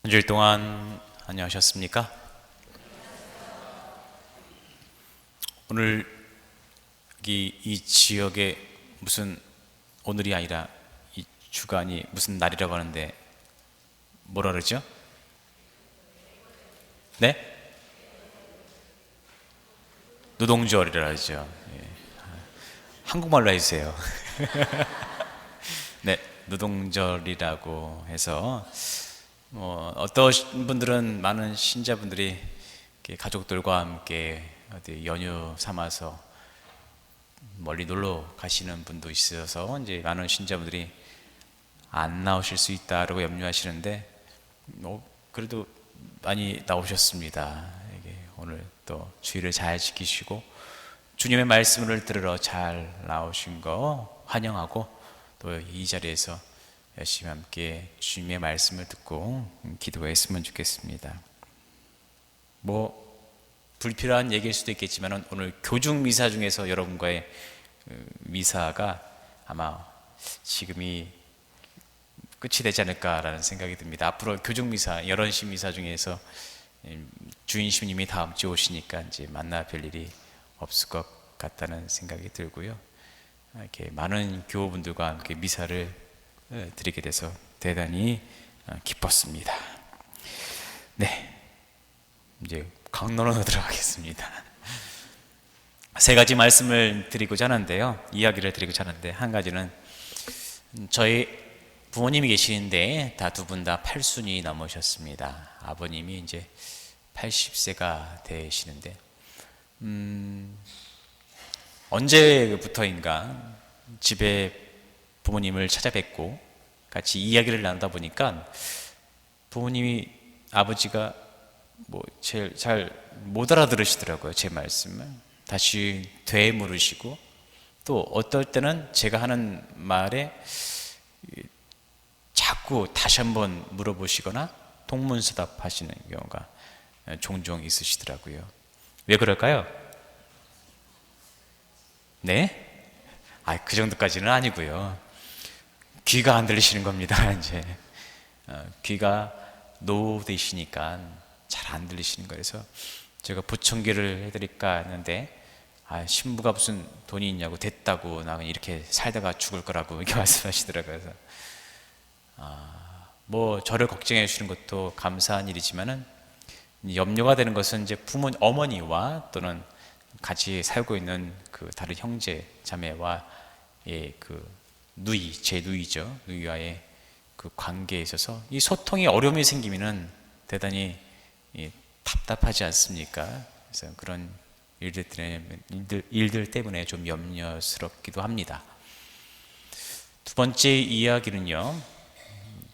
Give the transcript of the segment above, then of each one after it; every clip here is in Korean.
한 주일 동안 안녕하셨습니까? 오늘 여기 이 지역에 무슨 오늘이 아니라 이 주간이 무슨 날이라고 하는데 뭐라 그러죠? 네? 노동절이라 하죠. 예. 한국말로 해주세요. 네, 노동절이라고 해서 어떤 분들은 많은 신자분들이 이렇게 가족들과 함께 어디 연휴 삼아서 멀리 놀러 가시는 분도 있어서 이제 많은 신자분들이 안 나오실 수 있다라고 염려하시는데 그래도 많이 나오셨습니다. 이게 오늘 또 주의를 잘 지키시고 주님의 말씀을 들으러 잘 나오신 거 환영하고 또 이 자리에서 열심히 함께 주님의 말씀을 듣고 기도했으면 좋겠습니다. 불필요한 얘기일 수도 있겠지만 오늘 교중 미사 중에서 여러분과의 미사가 아마 지금이 끝이 되지 않을까라는 생각이 듭니다. 앞으로 교중 미사, 11시 미사 중에서 주인님이 다음 주에 오시니까 이제 만나 뵐 일이 없을 것 같다는 생각이 들고요. 이렇게 많은 교우분들과 함께 미사를 드리게 돼서 대단히 기뻤습니다. 네, 이제 강론으로 들어가겠습니다. 세 가지 말씀을 드리고자 하는데요. 이야기를 드리고자 하는데 한 가지는 저희 부모님이 계시는데 다 두 분 다 팔순이 넘으셨습니다. 아버님이 이제 80세가 되시는데 언제부터인가 집에 부모님을 찾아뵙고 같이 이야기를 나누다 보니까 부모님이 아버지가 제일 잘 못 알아들으시더라고요. 제 말씀을 다시 되물으시고 또 어떨 때는 제가 하는 말에 자꾸 다시 한번 물어보시거나 동문서답 하시는 경우가 종종 있으시더라고요. 왜 그럴까요? 네? 그 정도까지는 아니고요. 귀가 안 들리시는 겁니다. 이제 귀가 노후되시니까 잘 안 들리시는 거예요. 그래서 제가 보청기를 해드릴까 했는데 신부가 무슨 돈이 있냐고 됐다고 나 그냥 이렇게 살다가 죽을 거라고 이렇게 말씀하시더라고요. 그래서 저를 걱정해 주시는 것도 감사한 일이지만은 염려가 되는 것은 이제 어머니와 또는 같이 살고 있는 그 다른 형제 자매와 제 누이죠. 누이와의 그 관계에 있어서 이 소통에 어려움이 생기면은 대단히 답답하지 않습니까? 그래서 그런 일들 때문에 좀 염려스럽기도 합니다. 두 번째 이야기는요,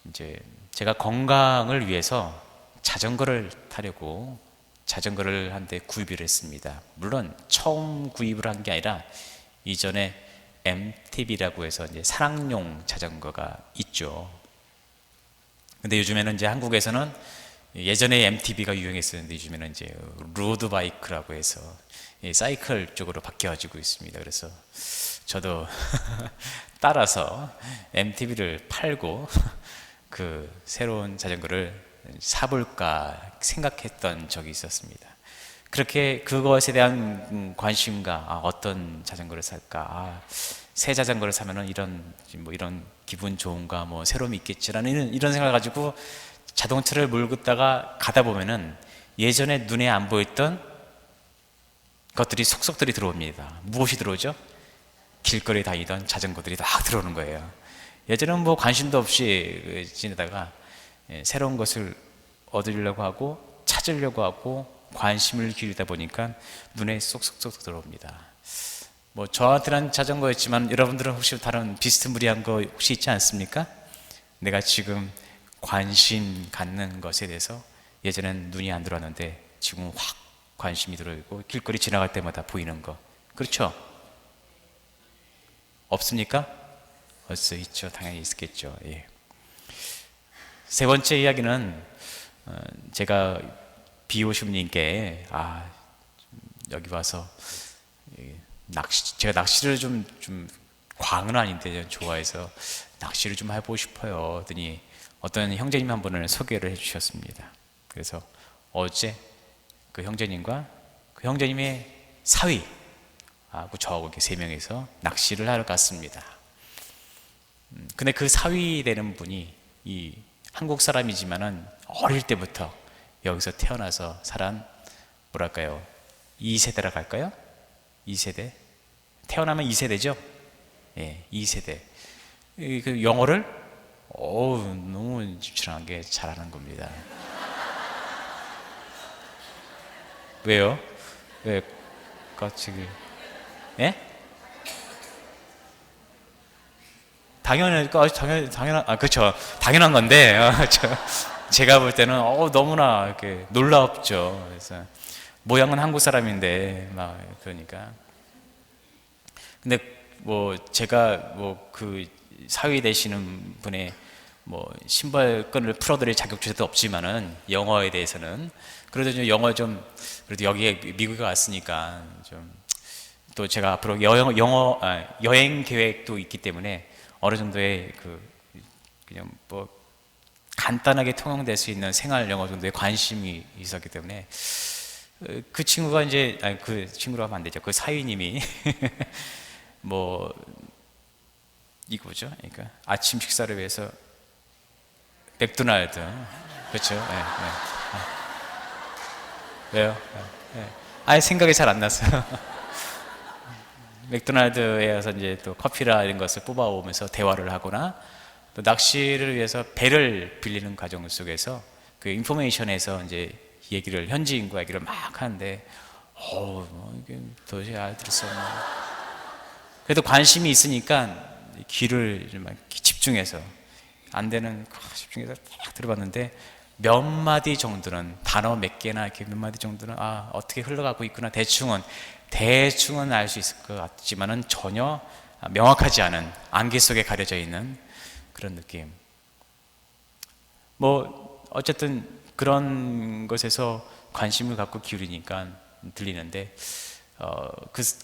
이제 제가 건강을 위해서 자전거를 타려고 자전거를 한 대 구입을 했습니다. 물론 처음 구입을 한 게 아니라 이전에 MTB라고 해서 이제 사랑용 자전거가 있죠. 근데 요즘에는 이제 한국에서는 예전에 MTB가 유행했었는데 요즘에는 이제 로드바이크라고 해서 사이클 쪽으로 바뀌어지고 있습니다. 그래서 저도 따라서 MTB를 팔고 그 새로운 자전거를 사볼까 생각했던 적이 있었습니다. 그렇게 그것에 대한 관심과 어떤 자전거를 살까, 새 자전거를 사면은 이런 기분 좋은가, 새로움이 있겠지라는 이런 생각을 가지고 자동차를 몰고 가다 보면은 예전에 눈에 안 보였던 것들이 속속들이 들어옵니다. 무엇이 들어오죠? 길거리에 다니던 자전거들이 막 들어오는 거예요. 예전에는 관심도 없이 지내다가 새로운 것을 얻으려고 하고 찾으려고 하고 관심을 기울이다 보니까 눈에 쏙쏙쏙 들어옵니다. 저한테는 자전거였지만 여러분들은 혹시 다른 비스무리한 거 혹시 있지 않습니까? 내가 지금 관심 갖는 것에 대해서 예전엔 눈이 안 들어왔는데 지금 확 관심이 들어있고 길거리 지나갈 때마다 보이는 거, 그렇죠? 없습니까? 벌써 있죠. 당연히 있겠죠. 예. 세 번째 이야기는 제가 비오심님께 여기 와서 제가 낚시를 좀 광은 아닌데 좋아해서 낚시를 좀 해보고 싶어요. 하더니 어떤 형제님 한 분을 소개를 해주셨습니다. 그래서 어제 그 형제님과 그 형제님의 사위하고 저하고 이렇게 3명이서 낚시를 하러 갔습니다. 근데 그 사위 되는 분이 이 한국 사람이지만은 어릴 때부터 여기서 태어나서 살한 뭐랄까요? 2세대라 할까요? 2세대? 태어나면 2세대죠? 예, 2세대. 그 영어를 너무 집중하게 잘하는 겁니다. 왜요? 왜 갑자기? 예? 그렇죠. 당연한 건데, 제가 볼 때는, 너무나 이렇게 놀랍죠. 그래서, 모양은 한국 사람인데, 막, 그러니까. 근데, 제가, 그, 사위 되시는 분의, 신발끈을 풀어드릴 자격조차도 없지만은, 영어에 대해서는. 그래도 좀 그래도 여기에 미국에 왔으니까, 또 제가 앞으로 여행 계획도 있기 때문에, 어느 정도의 그냥 간단하게 통용될 수 있는 생활 영어 정도의 관심이 있었기 때문에 그 친구가 이제 그 친구로 하면 안 되죠. 그 사위님이 이거죠. 그러니까 아침 식사를 위해서 맥도날드 그렇죠. 네, 네. 왜요? 아예 생각이 잘 안 났어요. 맥도날드에서 이제 또 커피라 이런 것을 뽑아오면서 대화를 하거나 또 낚시를 위해서 배를 빌리는 과정 속에서 그 인포메이션에서 이제 현지인과 얘기를 막 하는데, 이게 도저히 알아들었어. 그래도 관심이 있으니까 귀를 좀 집중해서 안 되는 집중해서 딱 들어봤는데 몇 마디 정도는 단어 몇 개나 이렇게 몇 마디 정도는 어떻게 흘러가고 있구나 대충은 알 수 있을 것 같지만은 전혀 명확하지 않은 안개 속에 가려져 있는 그런 느낌. 어쨌든 그런 것에서 관심을 갖고 기울이니까 들리는데,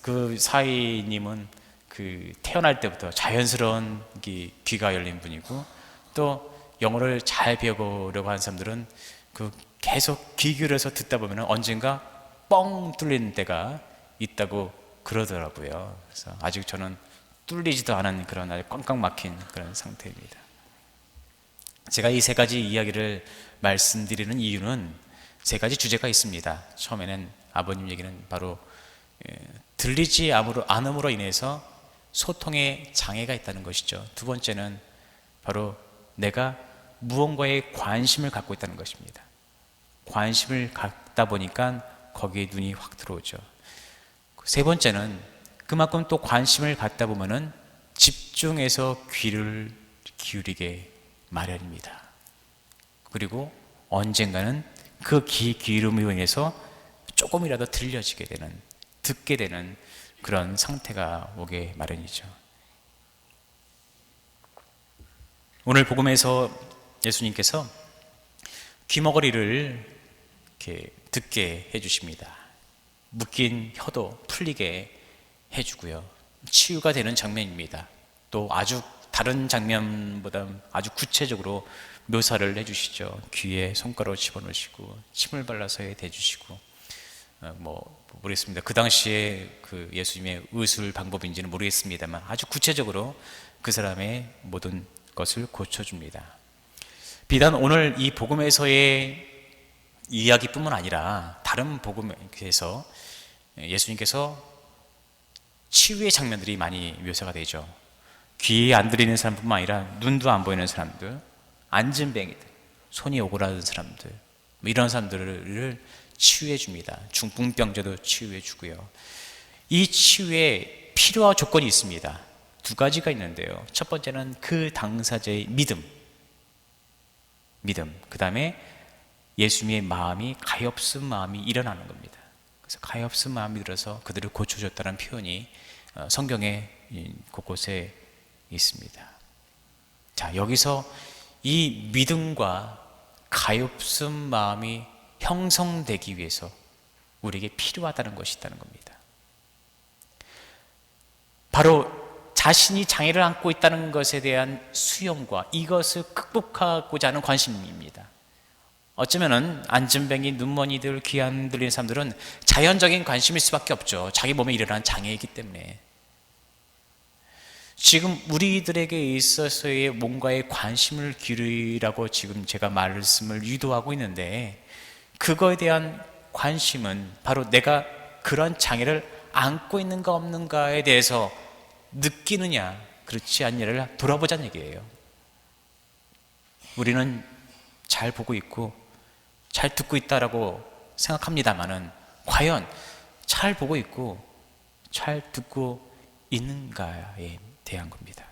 그 사위님은 그 태어날 때부터 자연스러운 귀가 열린 분이고, 또 영어를 잘 배워보려고 하는 사람들은 계속 귀 기울여서 듣다 보면 언젠가 뻥 뚫리는 때가 있다고 그러더라고요. 그래서 아직 저는 뚫리지도 않은 그런 아주 꽉꽉 막힌 그런 상태입니다. 제가 이 3가지 이야기를 말씀드리는 이유는 3가지 주제가 있습니다. 처음에는 아버님 얘기는 바로 들리지 않음으로 인해서 소통에 장애가 있다는 것이죠. 두 번째는 바로 내가 무언가에 관심을 갖고 있다는 것입니다. 관심을 갖다 보니까 거기에 눈이 확 들어오죠. 3번째는 그만큼 또 관심을 갖다 보면은 집중해서 귀를 기울이게 마련입니다. 그리고 언젠가는 그 귀 기울임으로 인해서 조금이라도 들려지게 되는, 듣게 되는 그런 상태가 오게 마련이죠. 오늘 복음에서 예수님께서 귀머거리를 이렇게 듣게 해주십니다. 묶인 혀도 풀리게 해주고요. 치유가 되는 장면입니다. 또 아주 다른 장면보다 아주 구체적으로 묘사를 해주시죠. 귀에 손가락을 집어넣으시고 침을 발라서 대주시고 모르겠습니다. 그 당시에 그 예수님의 의술 방법인지는 모르겠습니다만 아주 구체적으로 그 사람의 모든 것을 고쳐줍니다. 비단 오늘 이 복음에서의 이야기뿐만 아니라 다른 복음에서 예수님께서 치유의 장면들이 많이 묘사가 되죠. 귀에 안 들리는 사람뿐만 아니라 눈도 안 보이는 사람들, 안진뱅이들, 손이 오그라든 사람들, 이런 사람들을 치유해 줍니다. 중풍병자도 치유해 주고요. 이 치유에 필요한 조건이 있습니다. 2가지가 있는데요. 첫 번째는 그 당사자의 믿음, 그 다음에 예수님의 마음이 가엾은 마음이 일어나는 겁니다. 그래서 가엾은 마음이 들어서 그들을 고쳐줬다는 표현이 성경에 곳곳에 있습니다. 자, 여기서 이 믿음과 가엾은 마음이 형성되기 위해서 우리에게 필요하다는 것이 있다는 겁니다. 바로 자신이 장애를 안고 있다는 것에 대한 수용과 이것을 극복하고자 하는 관심입니다. 어쩌면은 안진뱅이, 눈머니들, 귀 안 들리는 사람들은 자연적인 관심일 수밖에 없죠. 자기 몸에 일어난 장애이기 때문에. 지금 우리들에게 있어서의 뭔가에 관심을 기르라고 지금 제가 말씀을 유도하고 있는데, 그거에 대한 관심은 바로 내가 그런 장애를 안고 있는가 없는가에 대해서 느끼느냐 그렇지 않냐를 돌아보자는 얘기예요. 우리는 잘 보고 있고 잘 듣고 있다라고 생각합니다만은 과연 잘 보고 있고 잘 듣고 있는가에 대한 겁니다.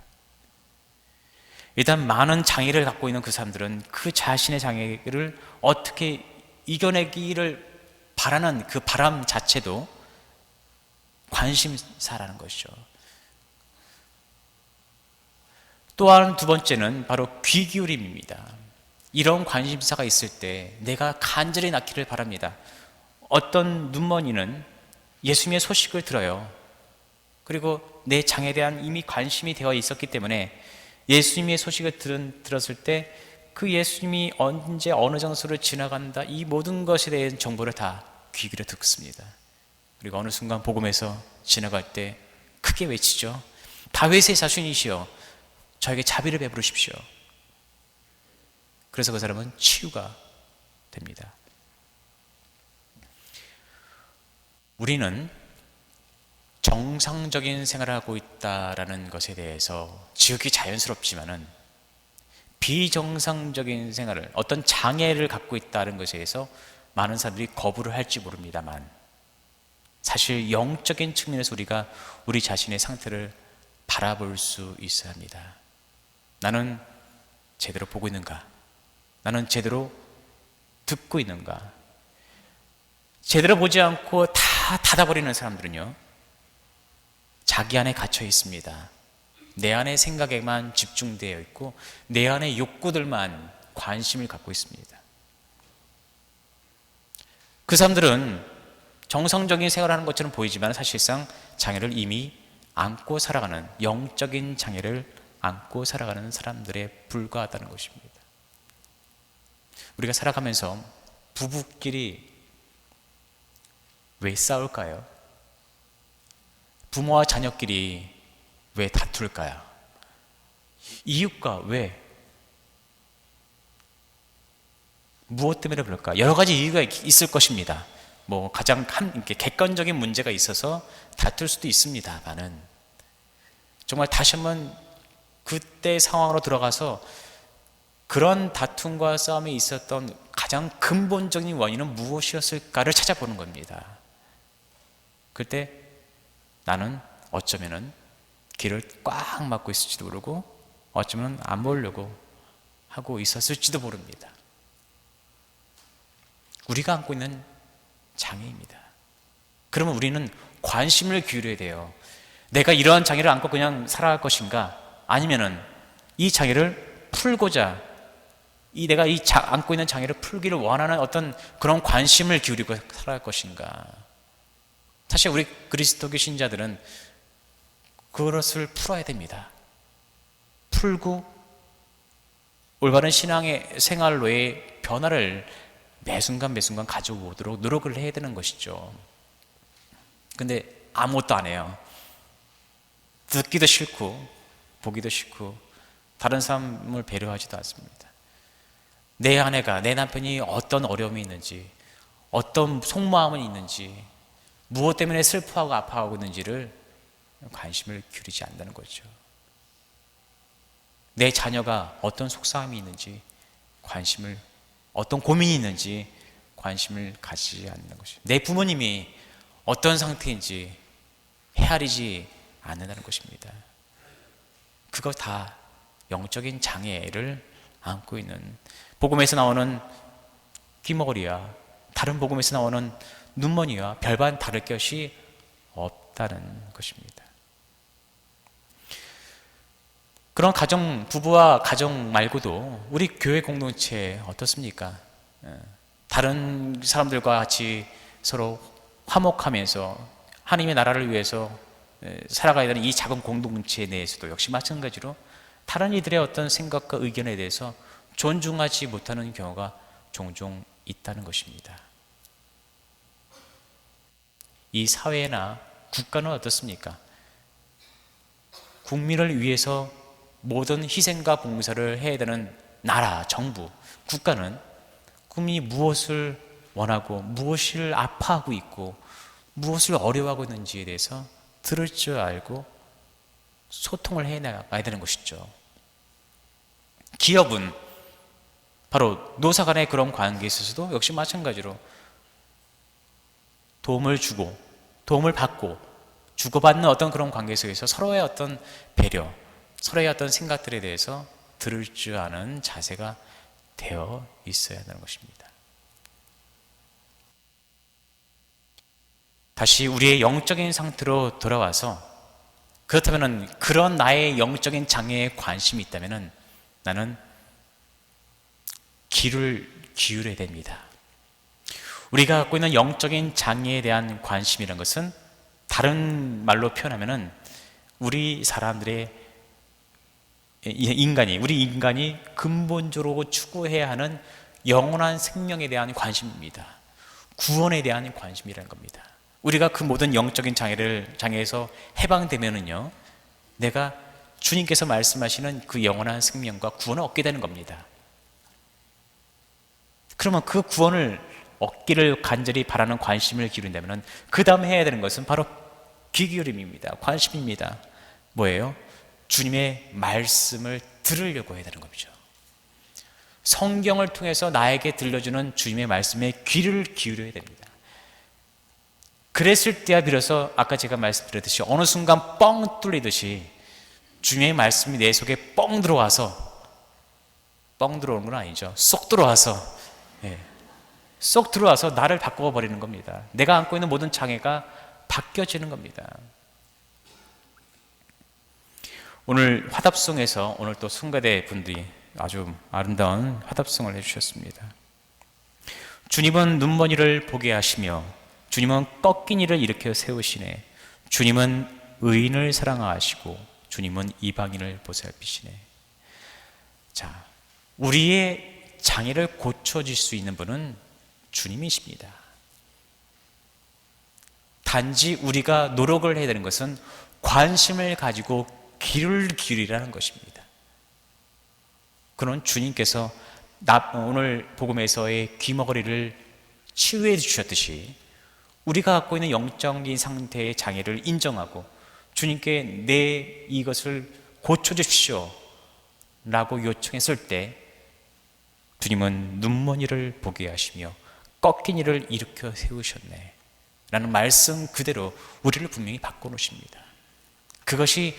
일단 많은 장애를 갖고 있는 그 사람들은 그 자신의 장애를 어떻게 이겨내기를 바라는 그 바람 자체도 관심사라는 것이죠. 또한 두 번째는 바로 귀 기울임입니다. 이런 관심사가 있을 때 내가 간절히 낳기를 바랍니다. 어떤 눈머니는 예수님의 소식을 들어요. 그리고 내 장애에 대한 이미 관심이 되어 있었기 때문에 예수님의 소식을 들었을 때 그 예수님이 언제 어느 장소를 지나간다, 이 모든 것에 대한 정보를 다 귀 기울여 듣습니다. 그리고 어느 순간 복음에서 지나갈 때 크게 외치죠. 다윗의 자손이시여 저에게 자비를 베푸십시오. 그래서 그 사람은 치유가 됩니다. 우리는 정상적인 생활을 하고 있다라는 것에 대해서 지극히 자연스럽지만은 비정상적인 생활을, 어떤 장애를 갖고 있다는 것에 대해서 많은 사람들이 거부를 할지 모릅니다만, 사실 영적인 측면에서 우리가 우리 자신의 상태를 바라볼 수 있어야 합니다. 나는 제대로 보고 있는가? 나는 제대로 듣고 있는가? 제대로 보지 않고 다 닫아버리는 사람들은요, 자기 안에 갇혀 있습니다. 내 안의 생각에만 집중되어 있고 내 안의 욕구들만 관심을 갖고 있습니다. 그 사람들은 정상적인 생활을 하는 것처럼 보이지만 사실상 장애를 이미 안고 살아가는, 영적인 장애를 안고 살아가는 사람들에 불과하다는 것입니다. 우리가 살아가면서 부부끼리 왜 싸울까요? 부모와 자녀끼리 왜 다툴까요? 이유가 왜? 무엇 때문에 그럴까? 여러 가지 이유가 있을 것입니다. 뭐 가장 객관적인 문제가 있어서 다툴 수도 있습니다만은, 정말 다시 한번 그때 상황으로 들어가서 그런 다툼과 싸움이 있었던 가장 근본적인 원인은 무엇이었을까를 찾아보는 겁니다. 그때 나는 어쩌면은 길을 꽉 막고 있을지도 모르고 어쩌면 안 보려고 하고 있었을지도 모릅니다. 우리가 안고 있는 장애입니다. 그러면 우리는 관심을 기울여야 돼요. 내가 이러한 장애를 안고 그냥 살아갈 것인가? 아니면은 이 장애를 풀고자, 내가 안고 있는 장애를 풀기를 원하는 어떤 그런 관심을 기울이고 살아갈 것인가? 사실 우리 그리스도교 신자들은 그것을 풀어야 됩니다. 풀고 올바른 신앙의 생활로의 변화를 매 순간 가져오도록 노력을 해야 되는 것이죠. 근데 아무것도 안 해요. 듣기도 싫고 보기도 싫고 다른 사람을 배려하지도 않습니다. 내 아내가, 내 남편이 어떤 어려움이 있는지, 어떤 속마음은 있는지, 무엇 때문에 슬퍼하고 아파하고 있는지를 관심을 기울이지 않는다는 거죠. 내 자녀가 어떤 속상함이 있는지, 어떤 고민이 있는지 관심을 가지지 않는 것이죠. 내 부모님이 어떤 상태인지 헤아리지 않는다는 것입니다. 그거 다 영적인 장애를 안고 있는, 복음에서 나오는 귀머거리와 다른 복음에서 나오는 눈머니와 별반 다를 것이 없다는 것입니다. 그런 가정, 부부와 가정 말고도 우리 교회 공동체 어떻습니까? 다른 사람들과 같이 서로 화목하면서 하나님의 나라를 위해서 살아가야 되는 이 작은 공동체 내에서도 역시 마찬가지로 다른 이들의 어떤 생각과 의견에 대해서 존중하지 못하는 경우가 종종 있다는 것입니다. 이 사회나 국가는 어떻습니까? 국민을 위해서 모든 희생과 봉사를 해야 되는 나라, 정부, 국가는 국민이 무엇을 원하고 무엇을 아파하고 있고 무엇을 어려워하고 있는지에 대해서 들을 줄 알고 소통을 해나가야 되는 것이죠. 기업은 바로 노사 간의 그런 관계에 있어서도 역시 마찬가지로 도움을 주고 도움을 받고 주고받는 어떤 그런 관계 속에서 서로의 어떤 배려, 서로의 어떤 생각들에 대해서 들을 줄 아는 자세가 되어 있어야 한다는 것입니다. 다시 우리의 영적인 상태로 돌아와서 그렇다면 그런 나의 영적인 장애에 관심이 있다면 나는 귀를 기울여야 됩니다. 우리가 갖고 있는 영적인 장애에 대한 관심이라는 것은 다른 말로 표현하면 우리 사람들의 우리 인간이 근본적으로 추구해야 하는 영원한 생명에 대한 관심입니다. 구원에 대한 관심이라는 겁니다. 우리가 그 모든 영적인 장애에서 해방되면은요, 내가 주님께서 말씀하시는 그 영원한 생명과 구원을 얻게 되는 겁니다. 그러면 그 구원을 얻기를 간절히 바라는 관심을 기울인다면 그 다음 해야 되는 것은 바로 귀 기울임입니다. 관심입니다. 뭐예요? 주님의 말씀을 들으려고 해야 되는 겁니다. 성경을 통해서 나에게 들려주는 주님의 말씀에 귀를 기울여야 됩니다. 그랬을 때야 비로소 아까 제가 말씀드렸듯이 어느 순간 뻥 뚫리듯이 주님의 말씀이 내 속에 뻥 들어와서, 뻥 들어오는 건 아니죠. 쏙 들어와서, 쏙 들어와서 나를 바꿔버리는 겁니다. 내가 안고 있는 모든 장애가 바뀌어지는 겁니다. 오늘 화답송에서 오늘 또 순가대 분들이 아주 아름다운 화답송을 해주셨습니다. 주님은 눈먼이를 보게 하시며 주님은 꺾인 이를 일으켜 세우시네. 주님은 의인을 사랑하시고 주님은 이방인을 보살피시네. 자, 우리의 장애를 고쳐줄 수 있는 분은 주님이십니다. 단지 우리가 노력을 해야 되는 것은 관심을 가지고 귀를 기울이라는 것입니다. 그는 주님께서 오늘 복음에서의 귀머거리를 치유해 주셨듯이 우리가 갖고 있는 영적인 상태의 장애를 인정하고 주님께 내 이것을 고쳐주십시오 라고 요청했을 때 주님은 눈먼 이를 보게 하시며 꺾인 이를 일으켜 세우셨네 라는 말씀 그대로 우리를 분명히 바꿔놓으십니다. 그것이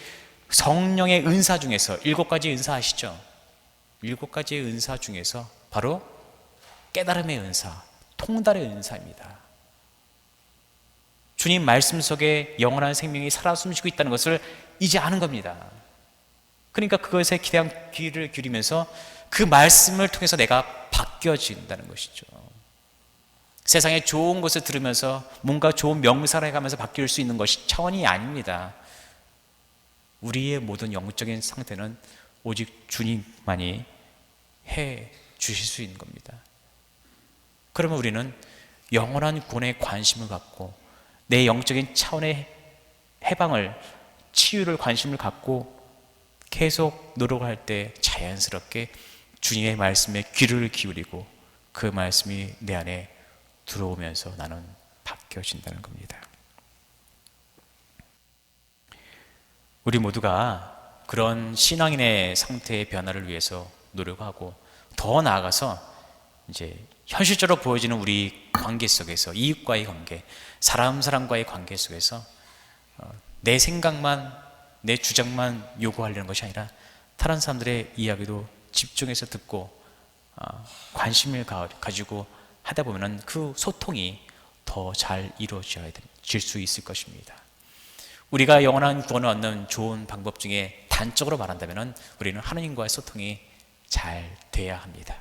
성령의 은사 중에서 7가지 은사 아시죠? 7가지의 은사 중에서 바로 깨달음의 은사, 통달의 은사입니다. 주님 말씀 속에 영원한 생명이 살아 숨쉬고 있다는 것을 이제 아는 겁니다. 그러니까 그것에 기대한 귀를 기울이면서 그 말씀을 통해서 내가 바뀌어진다는 것이죠. 세상에 좋은 것을 들으면서 뭔가 좋은 명사를 해가면서 바뀔 수 있는 것이 차원이 아닙니다. 우리의 모든 영적인 상태는 오직 주님만이 해 주실 수 있는 겁니다. 그러면 우리는 영원한 구원에 관심을 갖고 내 영적인 차원의 해방을, 치유를 관심을 갖고 계속 노력할 때 자연스럽게 주님의 말씀에 귀를 기울이고 그 말씀이 내 안에 들어오면서 나는 바뀌어진다는 겁니다. 우리 모두가 그런 신앙인의 상태의 변화를 위해서 노력하고 더 나아가서 이제 현실적으로 보여지는 우리 관계 속에서 이웃과의 관계, 사람과의 관계 속에서 내 생각만, 내 주장만 요구하려는 것이 아니라 다른 사람들의 이야기도 집중해서 듣고 관심을 가지고 하다 보면 그 소통이 더 잘 이루어질 수 있을 것입니다. 우리가 영원한 구원을 얻는 좋은 방법 중에 단적으로 말한다면 우리는 하나님과의 소통이 잘 돼야 합니다.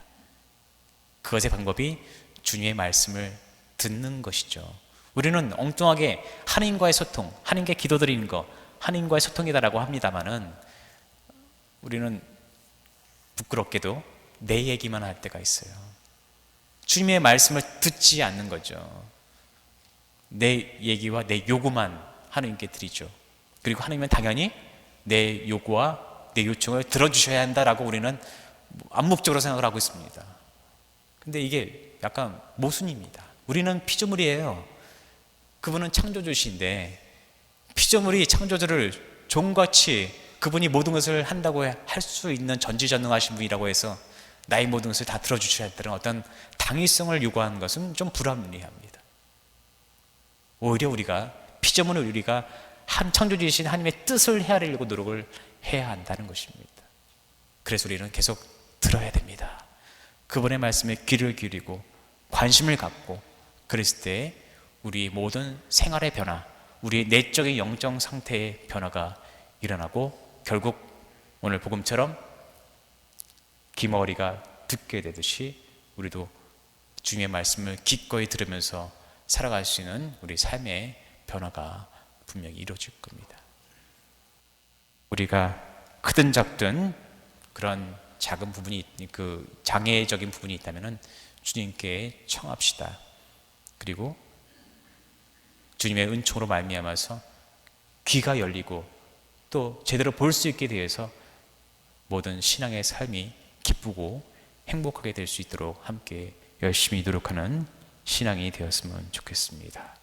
그것의 방법이 주님의 말씀을 듣는 것이죠. 우리는 엉뚱하게 하나님과의 소통, 하나님께 기도드리는 거, 하나님과의 소통이다라고 합니다만은 우리는 부끄럽게도 내 얘기만 할 때가 있어요. 주님의 말씀을 듣지 않는 거죠. 내 얘기와 내 요구만 하나님께 드리죠. 그리고 하나님은 당연히 내 요구와 내 요청을 들어주셔야 한다라고 우리는 암묵적으로 생각을 하고 있습니다. 근데 이게 약간 모순입니다. 우리는 피조물이에요. 그분은 창조주신데 피조물이 창조주를 종같이 그분이 모든 것을 한다고 할 수 있는 전지전능하신 분이라고 해서 나의 모든 것을 다 들어주셔야 한다는 어떤 당위성을 요구하는 것은 좀 불합리합니다. 오히려 우리가 피조물은 우리가 한 창조주이신 하나님의 뜻을 헤아리려고 노력을 해야 한다는 것입니다. 그래서 우리는 계속 들어야 됩니다. 그분의 말씀에 귀를 기울이고 관심을 갖고 그랬을 때 우리 모든 생활의 변화, 우리의 내적인 영적 상태의 변화가 일어나고 결국 오늘 복음처럼 귀머거리가 듣게 되듯이 우리도 주님의 말씀을 기꺼이 들으면서 살아갈 수 있는 우리 삶의 변화가 분명히 이루어질 겁니다. 우리가 크든 작든 그런 작은 부분이, 그 장애적인 부분이 있다면 주님께 청합시다. 그리고 주님의 은총으로 말미암아서 귀가 열리고 또 제대로 볼 수 있게 되어서 모든 신앙의 삶이 기쁘고 행복하게 될 수 있도록 함께 열심히 노력하는 신앙이 되었으면 좋겠습니다.